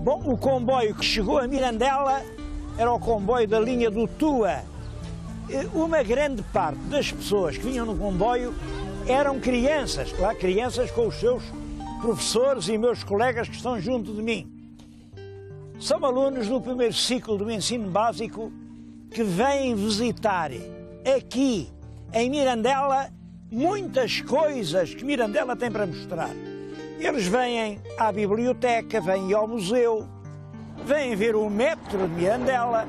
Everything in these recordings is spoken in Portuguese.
Bom, o comboio que chegou a Mirandela era o comboio da linha do Tua. Uma grande parte das pessoas que vinham no comboio eram crianças, claro, crianças com os seus professores e meus colegas que estão junto de mim. São alunos do primeiro ciclo do ensino básico que vêm visitar aqui em Mirandela muitas coisas que Mirandela tem para mostrar. Eles vêm à biblioteca, vêm ao museu, vêm ver o metro de Mirandela,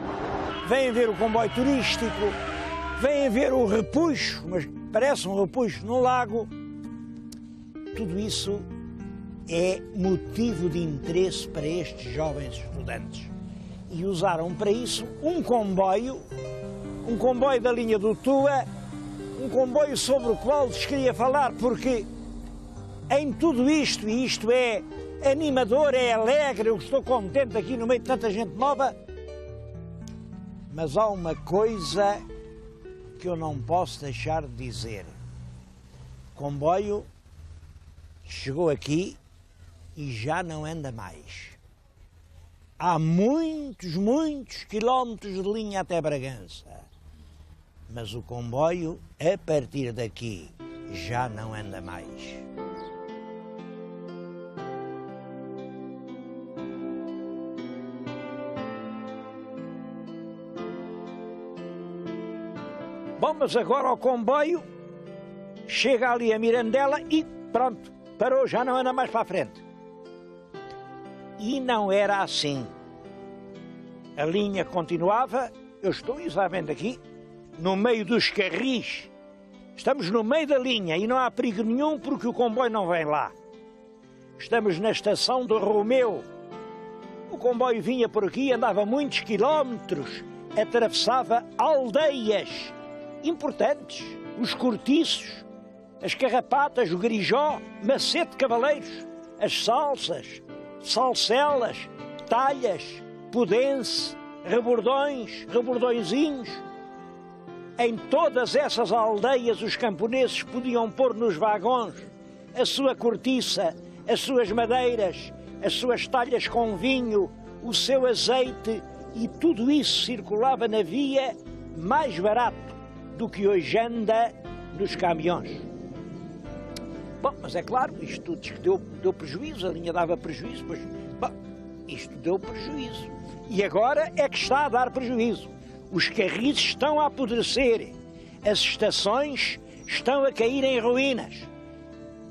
vêm ver o comboio turístico, vêm ver o repuxo, mas parece um repuxo no lago. Tudo isso é motivo de interesse para estes jovens estudantes. E usaram para isso um comboio da linha do Tua, um comboio sobre o qual lhes queria falar, porque em tudo isto, e isto é animador, é alegre, eu estou contente aqui no meio de tanta gente nova, mas há uma coisa que eu não posso deixar de dizer. O comboio chegou aqui e já não anda mais. Há muitos quilómetros de linha até Bragança. Mas o comboio, a partir daqui, já não anda mais. Bom, mas agora o comboio chega ali a Mirandela e pronto, parou, já não anda mais para a frente. E não era assim. A linha continuava, eu estou exatamente aqui, no meio dos carris. Estamos no meio da linha e não há perigo nenhum porque o comboio não vem lá. Estamos na estação de Romeu. O comboio vinha por aqui, andava muitos quilómetros, atravessava aldeias importantes, os cortiços, as carrapatas, o Grijó, Macete de Cavaleiros, as Salsas, Salcelas, Talhas, Pudense, Rebordões, Rebordõezinhos. Em todas essas aldeias os camponeses podiam pôr nos vagões a sua cortiça, as suas madeiras, as suas talhas com vinho, o seu azeite, e tudo isso circulava na via mais barato do que hoje anda nos caminhões. Bom, mas é claro, isto tudo que deu prejuízo, a linha dava prejuízo, mas bom, isto deu prejuízo. E agora é que está a dar prejuízo. Os carris estão a apodrecer, as estações estão a cair em ruínas.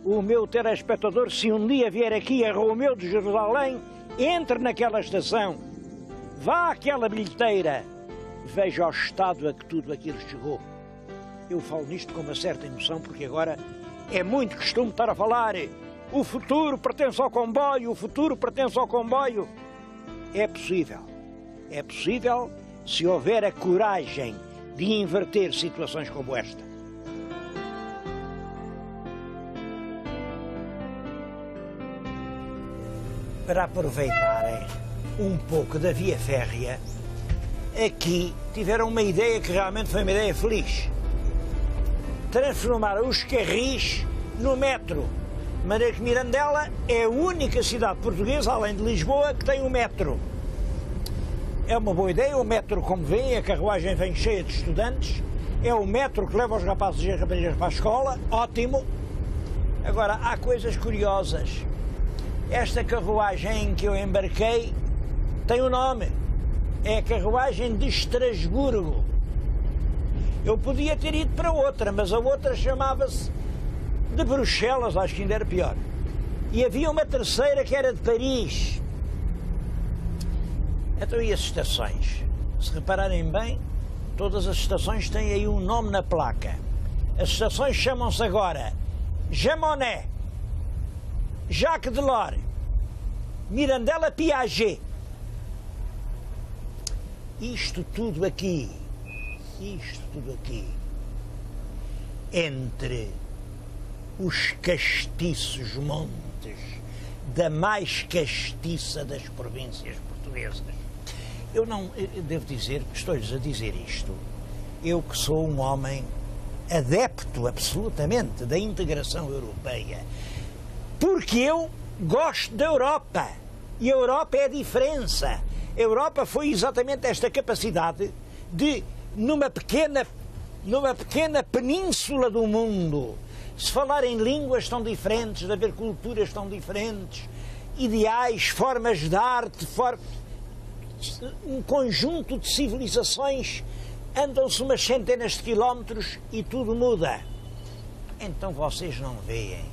O meu telespectador, se um dia vier aqui a Romeu de Jerusalém, entre naquela estação, vá àquela bilheteira, veja o estado a que tudo aquilo chegou. Eu falo nisto com uma certa emoção, porque agora é muito costume estar a falar o futuro pertence ao comboio, o futuro pertence ao comboio. É possível se houver a coragem de inverter situações como esta. Para aproveitarem um pouco da via férrea, aqui tiveram uma ideia que realmente foi uma ideia feliz. Transformaram os carris no metro. De maneira que Mirandela é a única cidade portuguesa, além de Lisboa, que tem um metro. É uma boa ideia, o metro, como vêem, a carruagem vem cheia de estudantes, é o metro que leva os rapazes e as raparigas para a escola, ótimo. Agora, há coisas curiosas. Esta carruagem em que eu embarquei tem um nome, é a carruagem de Estrasburgo. Eu podia ter ido para outra, mas a outra chamava-se de Bruxelas, acho que ainda era pior. E havia uma terceira que era de Paris. Então, e as estações? Se repararem bem, todas as estações têm aí um nome na placa. As estações chamam-se agora Jean Monnet, Jacques Delors, Mirandela Piaget. Isto tudo aqui, entre os castiços montes da mais castiça das províncias portuguesas. Eu devo dizer, estou-lhes a dizer isto, eu que sou um homem adepto absolutamente da integração europeia, porque eu gosto da Europa. E a Europa é a diferença. A Europa foi exatamente esta capacidade de, numa pequena península do mundo, se falar em línguas tão diferentes, de haver culturas tão diferentes, ideais, formas de arte, um conjunto de civilizações, andam-se umas centenas de quilómetros e tudo muda. Então vocês não veem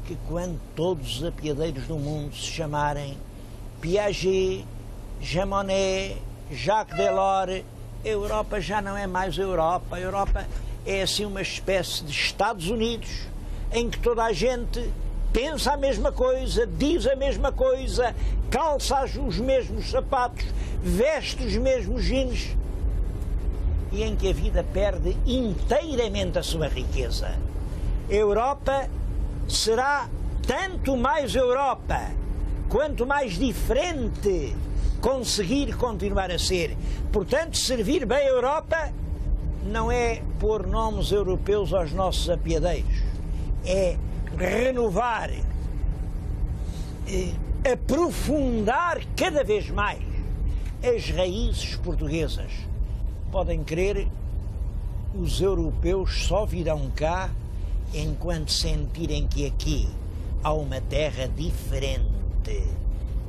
que quando todos os apiadeiros do mundo se chamarem Piaget, Jean Monnet, Jacques Delors, a Europa já não é mais Europa. A Europa é assim uma espécie de Estados Unidos em que toda a gente pensa a mesma coisa, diz a mesma coisa, calça os mesmos sapatos, veste os mesmos jeans, e em que a vida perde inteiramente a sua riqueza. A Europa será tanto mais Europa, quanto mais diferente conseguir continuar a ser. Portanto, servir bem a Europa não é pôr nomes europeus aos nossos apiadeiros, é renovar, aprofundar cada vez mais as raízes portuguesas. Podem crer, os europeus só virão cá enquanto sentirem que aqui há uma terra diferente.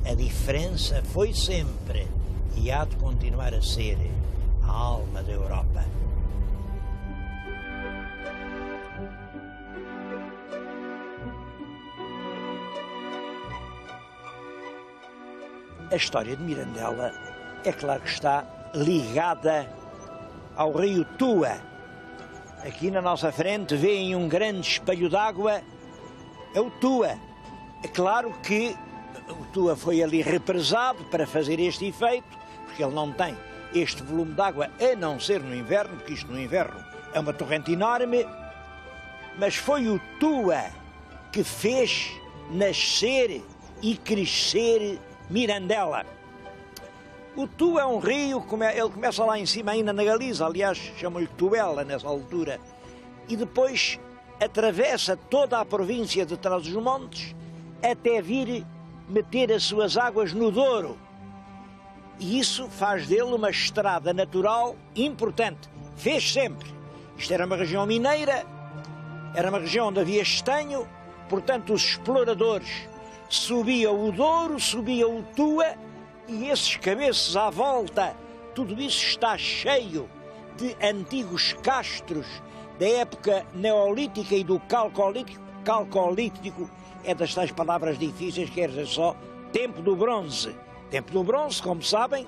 A diferença foi sempre e há de continuar a ser a alma da Europa. A história de Mirandela, é claro que está ligada ao rio Tua. Aqui na nossa frente vêem um grande espelho d'água, é o Tua. É claro que o Tua foi ali represado para fazer este efeito, porque ele não tem este volume de água, a não ser no inverno, porque isto no inverno é uma torrente enorme, mas foi o Tua que fez nascer e crescer Mirandela. O Tua é um rio, ele começa lá em cima ainda na Galiza, aliás chamam-lhe Tuela nessa altura, e depois atravessa toda a província de Trás-os-Montes até vir meter as suas águas no Douro. E isso faz dele uma estrada natural importante. Fez sempre. Isto era uma região mineira, era uma região onde havia estanho, portanto os exploradores subiam o Douro, subiam o Tua, e esses cabeços à volta, tudo isso está cheio de antigos castros da época neolítica e do calcolítico. Calcolítico é das tais palavras difíceis, quer dizer só tempo do bronze. Tempo do bronze, como sabem,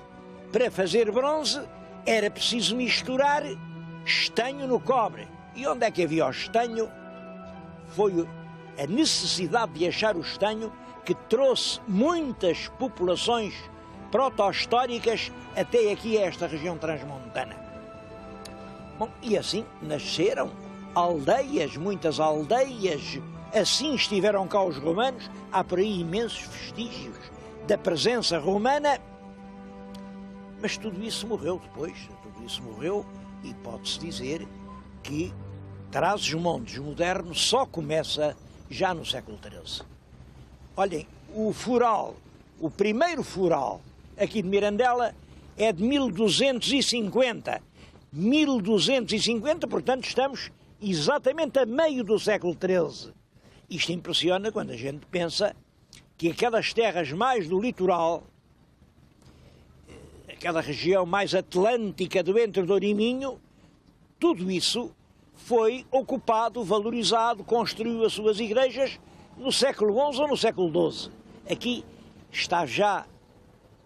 para fazer bronze era preciso misturar estanho no cobre. E onde é que havia o estanho? Foi a necessidade de achar o estanho que trouxe muitas populações proto-históricas até aqui a esta região transmontana. Bom, e assim nasceram aldeias, muitas aldeias, assim estiveram cá os romanos, há por aí imensos vestígios da presença romana, mas tudo isso morreu depois, e pode-se dizer que Trás-os-Montes moderno só começa já no século XIII. Olhem, o primeiro fural aqui de Mirandela é de 1250. 1250, portanto, estamos exatamente a meio do século XIII. Isto impressiona quando a gente pensa que aquelas terras mais do litoral, aquela região mais atlântica do Entre-Douro e Minho, tudo isso foi ocupado, valorizado, construiu as suas igrejas no século XI ou no século XII. Aqui está já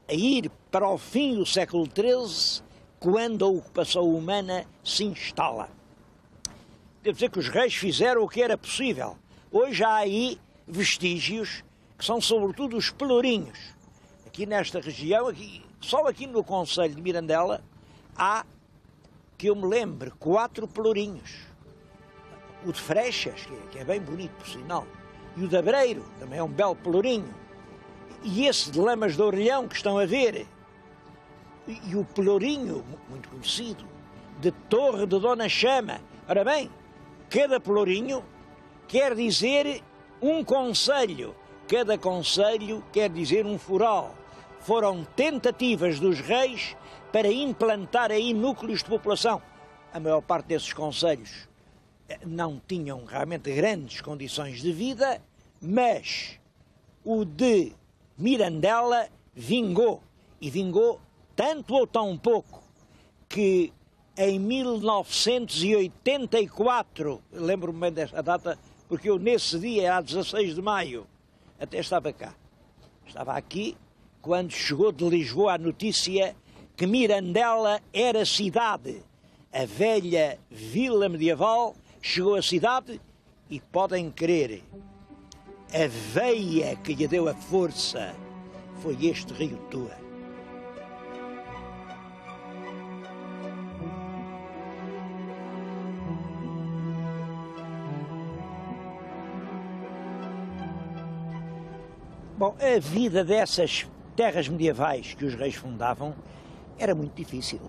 a ir para o fim do século XIII, quando a ocupação humana se instala. Devo dizer que os reis fizeram o que era possível. Hoje há aí vestígios que são sobretudo os pelourinhos. Aqui nesta região, só aqui no concelho de Mirandela, há, que eu me lembre, 4 pelourinhos. O de Freixas, que é bem bonito por sinal, e o de Abreiro, também é um belo pelourinho, e esse de Lamas de Orelhão que estão a ver, e o pelourinho, muito conhecido, de Torre de Dona Chama. Ora bem, cada pelourinho quer dizer um concelho, cada concelho quer dizer um foral. Foram tentativas dos reis para implantar aí núcleos de população. A maior parte desses concelhos não tinham realmente grandes condições de vida, mas o de Mirandela vingou. E vingou tanto ou tão pouco que em 1984, lembro-me bem desta data, porque eu nesse dia, era 16 de maio, até estava cá. Estava aqui quando chegou de Lisboa a notícia que Mirandela era cidade. A velha vila medieval chegou à cidade e podem crer, a veia que lhe deu a força foi este rio Tua. Bom, a vida dessas terras medievais que os reis fundavam era muito difícil.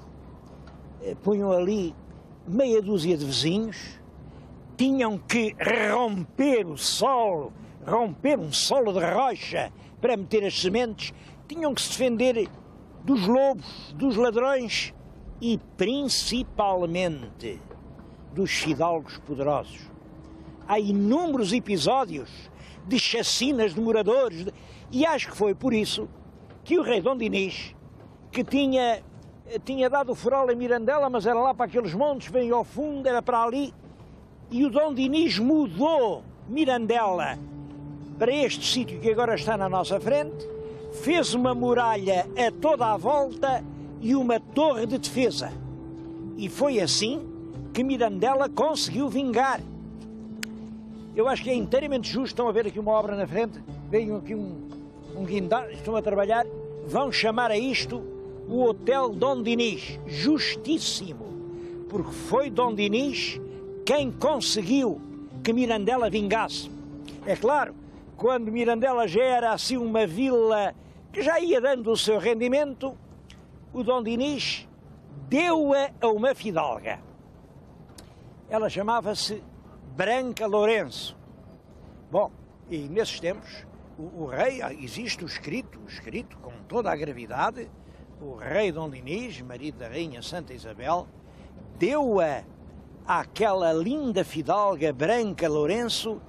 Punham ali meia dúzia de vizinhos, tinham que romper o solo, romper um solo de rocha para meter as sementes, tinham que se defender dos lobos, dos ladrões e principalmente dos fidalgos poderosos. Há inúmeros episódios de chacinas de moradores e acho que foi por isso que o rei Dom Dinis, que tinha dado o foral a Mirandela, mas era lá para aqueles montes, bem ao fundo, era para ali, e o Dom Dinis mudou Mirandela para este sítio que agora está na nossa frente, fez uma muralha a toda a volta e uma torre de defesa. E foi assim que Mirandela conseguiu vingar. Eu acho que é inteiramente justo, estão a ver aqui uma obra na frente, veio aqui um guindaste, estão a trabalhar, vão chamar a isto o Hotel Dom Dinis. Justíssimo, porque foi Dom Dinis quem conseguiu que Mirandela vingasse. É claro, quando Mirandela já era assim uma vila que já ia dando o seu rendimento, o Dom Dinis deu-a a uma fidalga. Ela chamava-se Branca Lourenço. Bom, e nesses tempos, o rei, existe o escrito com toda a gravidade, o rei Dom Dinis, marido da rainha Santa Isabel, deu-a àquela linda fidalga Branca Lourenço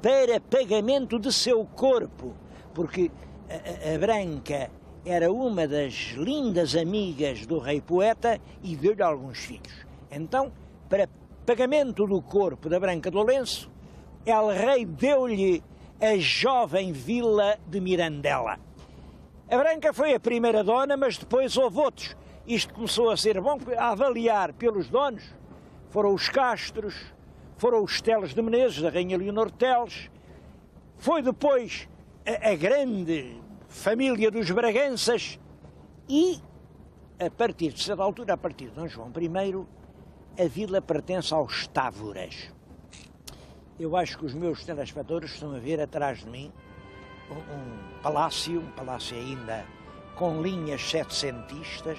para pagamento de seu corpo, porque a Branca era uma das lindas amigas do rei poeta e deu-lhe alguns filhos. Então, para pagamento do corpo da Branca de Lourenço, el rei deu-lhe a jovem vila de Mirandela. A Branca foi a primeira dona, mas depois houve outros. Isto começou a ser bom, a avaliar pelos donos. Foram os Castros, foram os Teles de Menezes, da rainha Leonor Teles. Foi depois a grande família dos Braganças. E, a partir de certa altura, a partir de Dom João I, a vila pertence aos Távoras. Eu acho que os meus telespectadores estão a ver atrás de mim um palácio ainda com linhas setecentistas,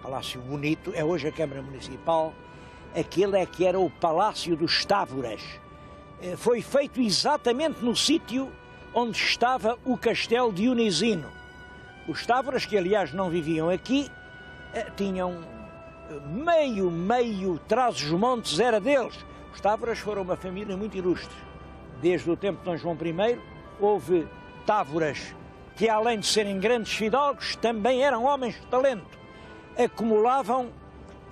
palácio bonito, é hoje a Câmara Municipal. Aquele é que era o Palácio dos Távoras. Foi feito exatamente no sítio onde estava o Castelo de Unisino. Os Távoras, que aliás não viviam aqui, tinham meio Trás-os-Montes era deles. Os Távoras foram uma família muito ilustre. Desde o tempo de Dom João I, houve Távoras que, além de serem grandes fidalgos, também eram homens de talento. Acumulavam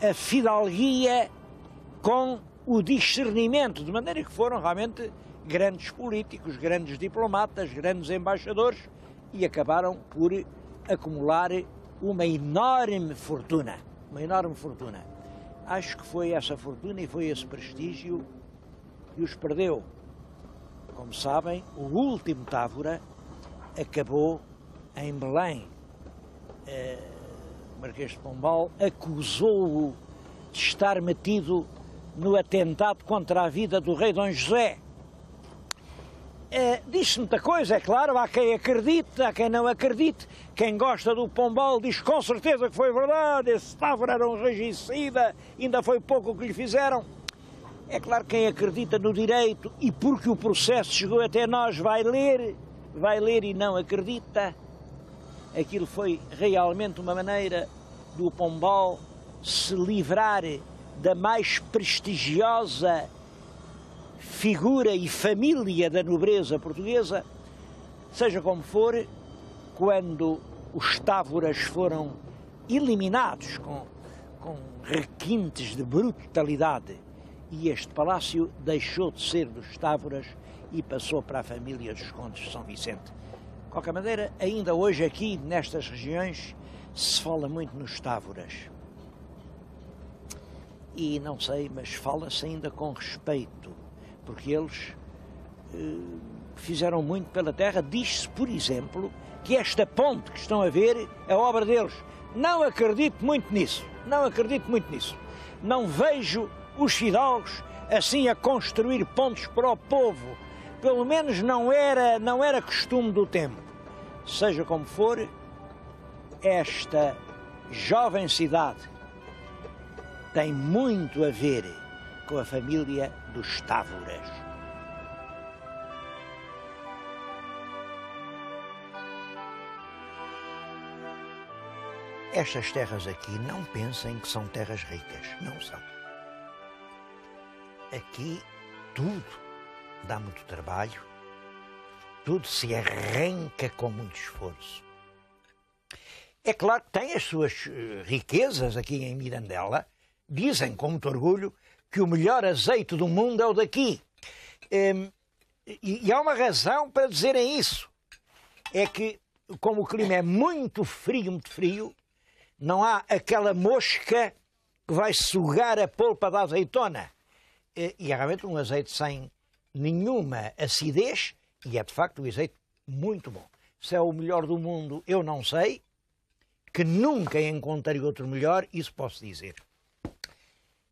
a fidalguia com o discernimento, de maneira que foram realmente grandes políticos, grandes diplomatas, grandes embaixadores e acabaram por acumular uma enorme fortuna. Acho que foi essa fortuna e foi esse prestígio que os perdeu. Como sabem, o último Távora acabou em Belém. O Marquês de Pombal acusou-o de estar metido no atentado contra a vida do rei Dom José. Diz-se muita coisa, é claro, há quem acredite, há quem não acredite. Quem gosta do Pombal diz com certeza que foi verdade, esse Távora era um regicida, ainda foi pouco o que lhe fizeram. É claro que quem acredita no direito, e porque o processo chegou até nós, vai ler vai ler e não acredita. Aquilo foi realmente uma maneira do Pombal se livrar da mais prestigiosa figura e família da nobreza portuguesa. Seja como for, quando os távoras foram eliminados com requintes de brutalidade e este palácio deixou de ser dos távoras e passou para a família dos condes de São Vicente. De qualquer maneira, ainda hoje aqui nestas regiões se fala muito nos távoras. E não sei, mas fala-se ainda com respeito, porque eles fizeram muito pela terra. Diz-se, por exemplo, que esta ponte que estão a ver é obra deles. Não acredito muito nisso, não acredito muito nisso. Não vejo os fidalgos assim a construir pontes para o povo. Pelo menos não era costume do tempo. Seja como for, esta jovem cidade tem muito a ver com a família dos Távoras. Estas terras aqui, não pensem que são terras ricas, não são. Aqui tudo dá muito trabalho, tudo se arranca com muito esforço. É claro que tem as suas riquezas aqui em Mirandela. Dizem com muito orgulho que o melhor azeite do mundo é o daqui. E há uma razão para dizerem isso. É que, como o clima é muito frio, não há aquela mosca que vai sugar a polpa da azeitona. E é realmente um azeite sem nenhuma acidez e é de facto um azeite muito bom. Se é o melhor do mundo, eu não sei, que nunca encontrei outro melhor, isso posso dizer.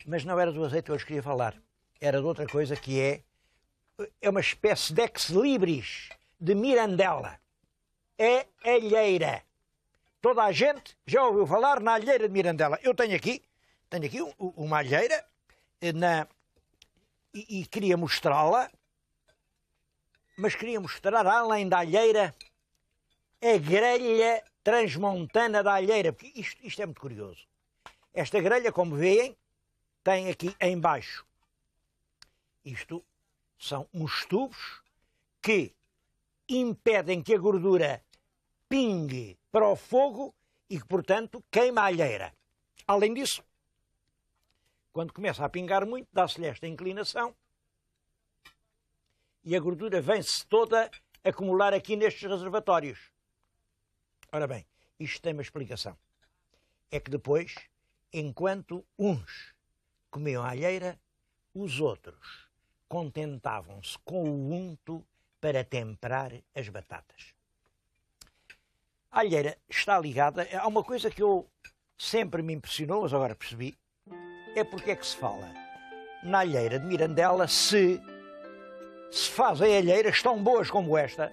Mas não era do azeite que eu lhes queria falar, era de outra coisa que é uma espécie de ex-libris de Mirandela. É alheira. Toda a gente já ouviu falar na alheira de Mirandela. Eu tenho aqui uma alheira e queria mostrá-la, mas queria mostrar, além da alheira, a grelha transmontana da alheira, porque isto é muito curioso. Esta grelha, como veem, tem aqui em baixo. Isto são uns tubos que impedem que a gordura pingue para o fogo e que, portanto, queima a alheira. Além disso, quando começa a pingar muito, dá-se-lhe esta inclinação e a gordura vem-se toda acumular aqui nestes reservatórios. Ora bem, isto tem uma explicação. É que depois, enquanto uns comiam a alheira, os outros contentavam-se com o unto para temperar as batatas. A alheira está ligada a uma coisa que eu sempre me impressionou, mas agora percebi, é porque é que se fala na alheira de Mirandela se fazem alheiras tão boas como esta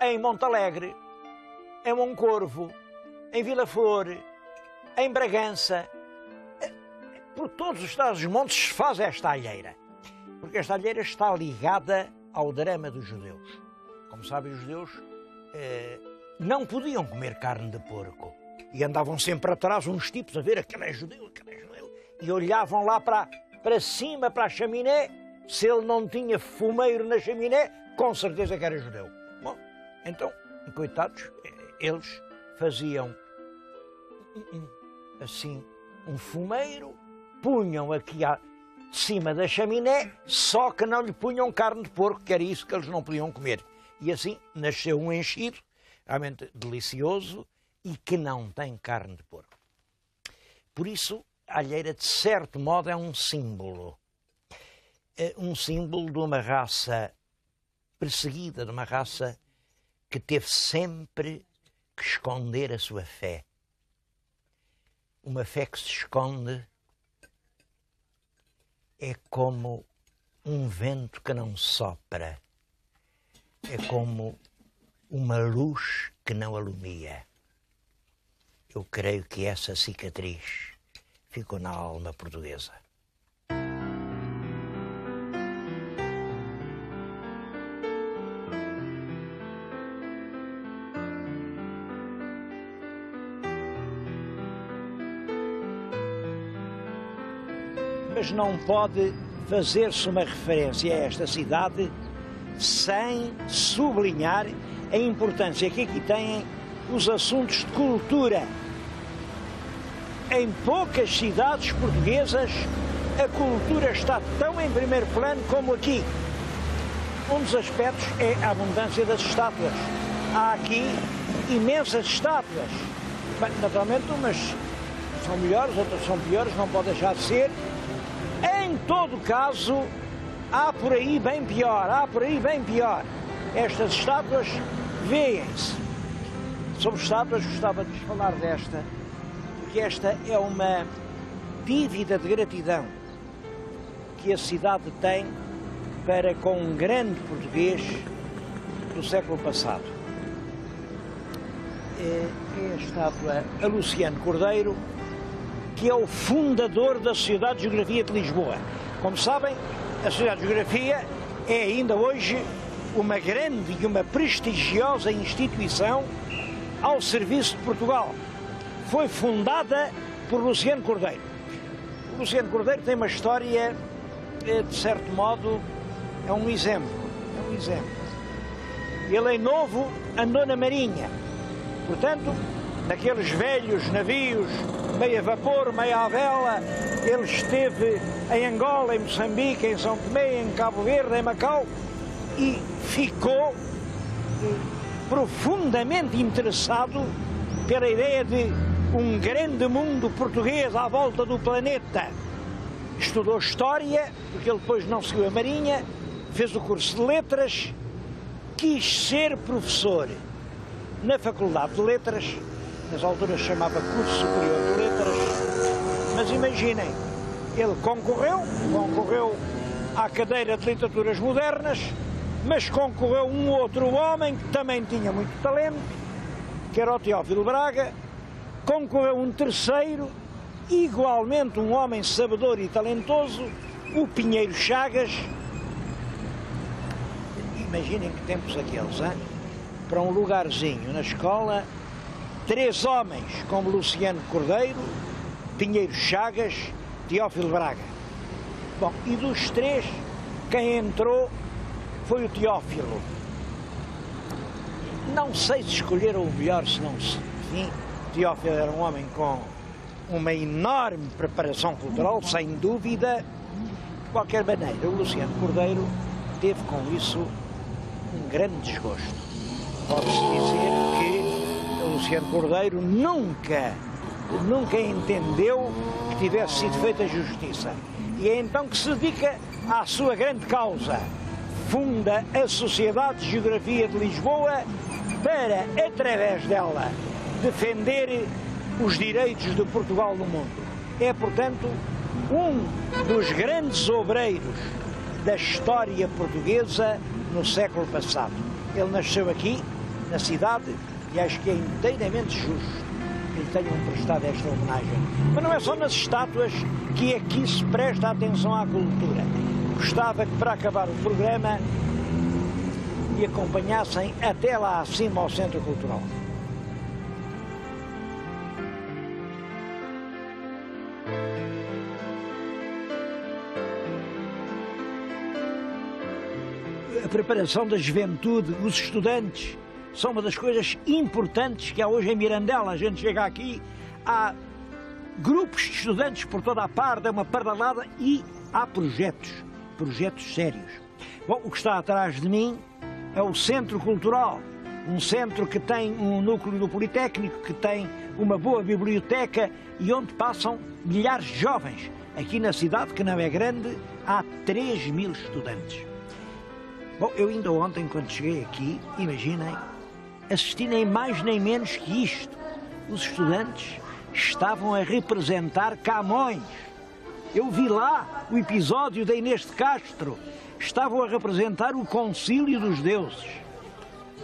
em Montalegre, em Moncorvo, em Vila Flor, em Bragança. Por todos os Estados-Montes se faz esta alheira, porque esta alheira está ligada ao drama dos judeus. Como sabem, os judeus não podiam comer carne de porco e andavam sempre atrás uns tipos a ver aquele é judeu, e olhavam lá para cima, para a chaminé. Se ele não tinha fumeiro na chaminé, com certeza que era judeu. Bom, então, coitados, eles faziam assim um fumeiro, punham aqui de cima da chaminé, só que não lhe punham carne de porco, que era isso que eles não podiam comer. E assim nasceu um enchido realmente delicioso e que não tem carne de porco. Por isso, a alheira, de certo modo, é um símbolo. Um símbolo de uma raça perseguida, de uma raça que teve sempre que esconder a sua fé. Uma fé que se esconde é como um vento que não sopra, é como uma luz que não alumia. Eu creio que essa cicatriz ficou na alma portuguesa. mas não pode fazer-se uma referência a esta cidade sem sublinhar a importância que aqui têm os assuntos de cultura. Em poucas cidades portuguesas a cultura está tão em primeiro plano como aqui. Um dos aspectos é a abundância das estátuas. Há aqui imensas estátuas. Bem, naturalmente umas são melhores, outras são piores, não pode deixar de ser. Em todo caso, há por aí bem pior, Estas estátuas vêem-se. Sobre estátuas gostava de vos falar desta, porque esta é uma dívida de gratidão que a cidade tem para com um grande português do século passado. É a estátua a Luciano Cordeiro, que é o fundador da Sociedade de Geografia de Lisboa. Como sabem, a Sociedade de Geografia é ainda hoje uma grande e uma prestigiosa instituição ao serviço de Portugal. Foi fundada por Luciano Cordeiro. O Luciano Cordeiro tem uma história, de certo modo, é um exemplo. Ele em novo andou na marinha. Portanto, naqueles velhos navios, meio a vapor, meio à vela, ele esteve em Angola, em Moçambique, em São Tomé, em Cabo Verde, em Macau, e ficou profundamente interessado pela ideia de um grande mundo português à volta do planeta. Estudou História, porque ele depois não seguiu a Marinha, fez o curso de Letras, quis ser professor na Faculdade de Letras, nas alturas chamava Curso Superior de Letras, mas imaginem, ele concorreu à cadeira de Literaturas Modernas, mas concorreu um outro homem que também tinha muito talento, que era o Teófilo Braga, concorreu um terceiro, igualmente um homem sabedor e talentoso, o Pinheiro Chagas. Imaginem que tempos aqueles, hein? Para um lugarzinho na escola, 3 homens como Luciano Cordeiro, Pinheiro Chagas, Teófilo Braga. Bom, e dos 3, quem entrou foi o Teófilo. Não sei se escolheram o melhor, se não se... Enfim, Teófilo era um homem com uma enorme preparação cultural, sem dúvida. De qualquer maneira, o Luciano Cordeiro teve com isso um grande desgosto. Pode-se dizer que o Luciano Cordeiro nunca entendeu que tivesse sido feita justiça. E é então que se dedica à sua grande causa. Funda a Sociedade de Geografia de Lisboa para, através dela, defender os direitos de Portugal no mundo. É, portanto, um dos grandes obreiros da história portuguesa no século passado. Ele nasceu aqui, na cidade, e acho que é inteiramente justo que lhe tenham prestado esta homenagem. Mas não é só nas estátuas que aqui se presta atenção à cultura. Gostava que, para acabar o programa, me acompanhassem até lá acima ao Centro Cultural. A preparação da juventude, os estudantes, são uma das coisas importantes que há hoje em Mirandela. A gente chega aqui, há grupos de estudantes por toda a parte, é uma pardalada, e há projetos sérios. Bom, o que está atrás de mim é o Centro Cultural, um centro que tem um núcleo do Politécnico, que tem uma boa biblioteca e onde passam milhares de jovens. Aqui na cidade, que não é grande, há 3.000 estudantes. Bom, eu ainda ontem, quando cheguei aqui, imaginem, assisti nem mais nem menos que isto. Os estudantes estavam a representar Camões. Eu vi lá o episódio da Inês de Castro. Estavam a representar o Concílio dos Deuses.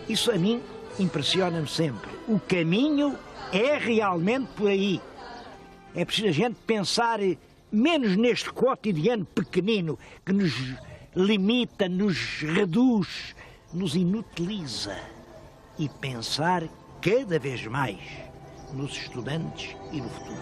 Isso a mim impressiona-me sempre. O caminho é realmente por aí. É preciso a gente pensar menos neste cotidiano pequenino que nos limita, nos reduz, nos inutiliza, e pensar cada vez mais nos estudantes e no futuro.